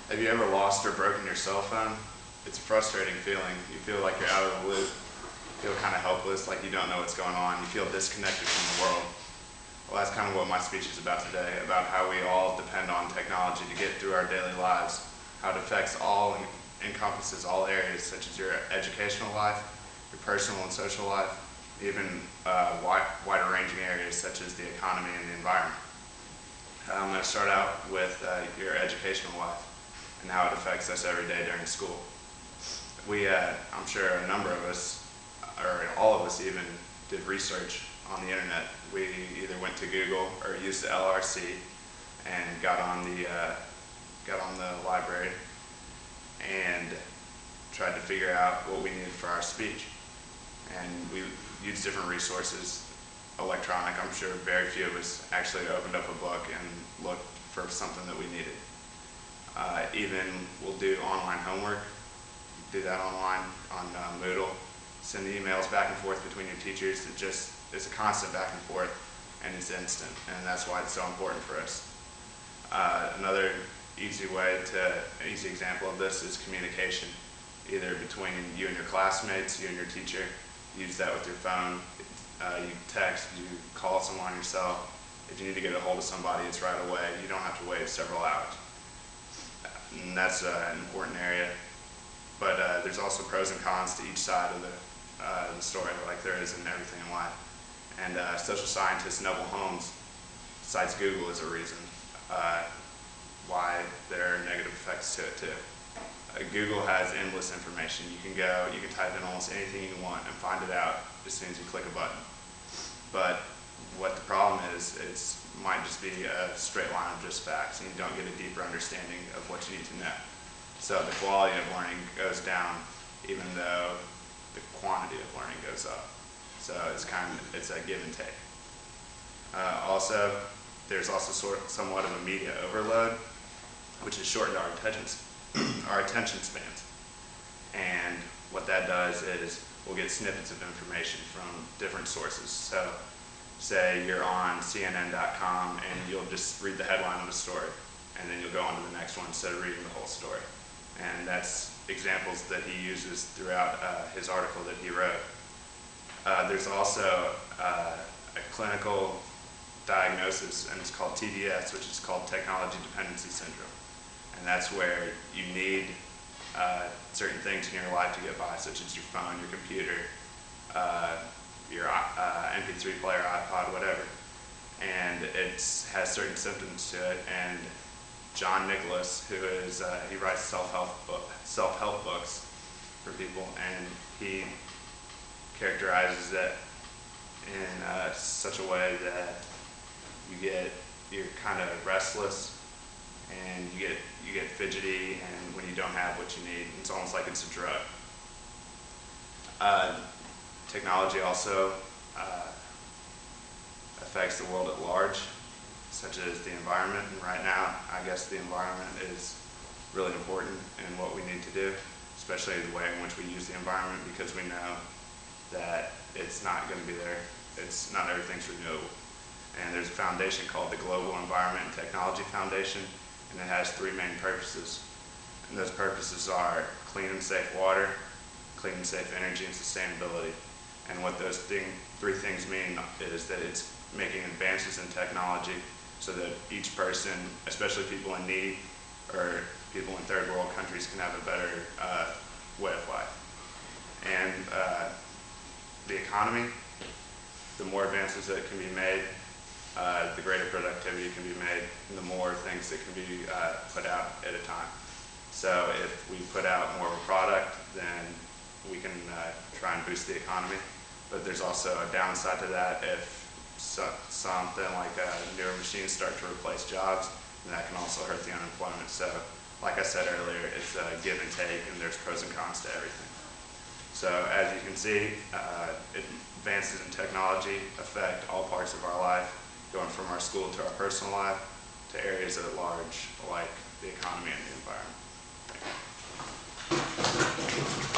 Have you ever lost or broken your cell phone? It's a frustrating feeling. You feel like you're out of the loop. You feel kind of helpless, like you don't know what's going on. You feel disconnected from the world. Well, that's kind of what my speech is about today, about how we all depend on technology to get through our daily lives, how it affects all and encompasses all areas, such as your educational life, your personal and social life, even wider ranging areas such as the economy and the environment. I'm going to start out with your educational life and how it affects us every day during school. I'm sure a number of us, or all of us even, did research on the internet. We either went to Google or used the LRC and got on the library and tried to figure out what we needed for our speech. And we used different resources, electronic. I'm sure very few of us actually opened up a book and looked for something that we needed. Even we'll do online homework, do that online on Moodle, send emails back and forth between your teachers. It's a constant back and forth, and it's instant, and that's why it's so important for us. Another easy example of this is communication, either between you and your classmates, you and your teacher. Use that with your phone. You text, you call someone yourself. If you need to get a hold of somebody, it's right away. You don't have to wait several hours. And that's an important area. But there's also pros and cons to each side of the story, like there is in everything in life. And social scientist Neville Holmes cites Google as a reason why there are negative effects to it too. Google has endless information. You can type in almost anything you want and find it out as soon as you click a button. But what the problem is, it might just be a straight line of just facts, and you don't get a deeper understanding of what you need to know. So the quality of learning goes down, even though the quantity of learning goes up. So it's a give and take. Also, there's also somewhat of a media overload, which has shortened our attention spans. And what that does is we'll get snippets of information from different sources. So say you're on CNN.com and you'll just read the headline of a story, and then you'll go on to the next one instead of reading the whole story. And that's examples that he uses throughout his article that he wrote. There's also a clinical diagnosis, and it's called TDS, which is called Technology Dependency Syndrome. And that's where you need certain things in your life to get by, such as your phone, your computer, your MP3 player, iPod, whatever. And it has certain symptoms to it. And John Nicholas, he writes self-help books for people, and he characterizes it in such a way that you're kind of restless, and you get fidgety, and when you don't have what you need, it's almost like it's a drug. Technology also affects the world at large, such as the environment. And right now, I guess the environment is really important in what we need to do, especially the way in which we use the environment, because we know that it's not going to be there. Not everything's renewable. And there's a foundation called the Global Environment and Technology Foundation, and it has three main purposes. And those purposes are clean and safe water, clean and safe energy, and sustainability. And what those three things mean is that it's making advances in technology so that each person, especially people in need or people in third world countries, can have a better way of life. And the economy, the more advances that can be made, the greater productivity can be made, and the more things that can be put out at a time. So if we put out more of a product, then we can try and boost the economy. But there's also a downside to that. If something like newer machines start to replace jobs, then that can also hurt the unemployment. So like I said earlier, it's a give and take, and there's pros and cons to everything. So as you can see, advances in technology affect all parts of our life, going from our school to our personal life to areas at large like the economy and the environment. Thank you.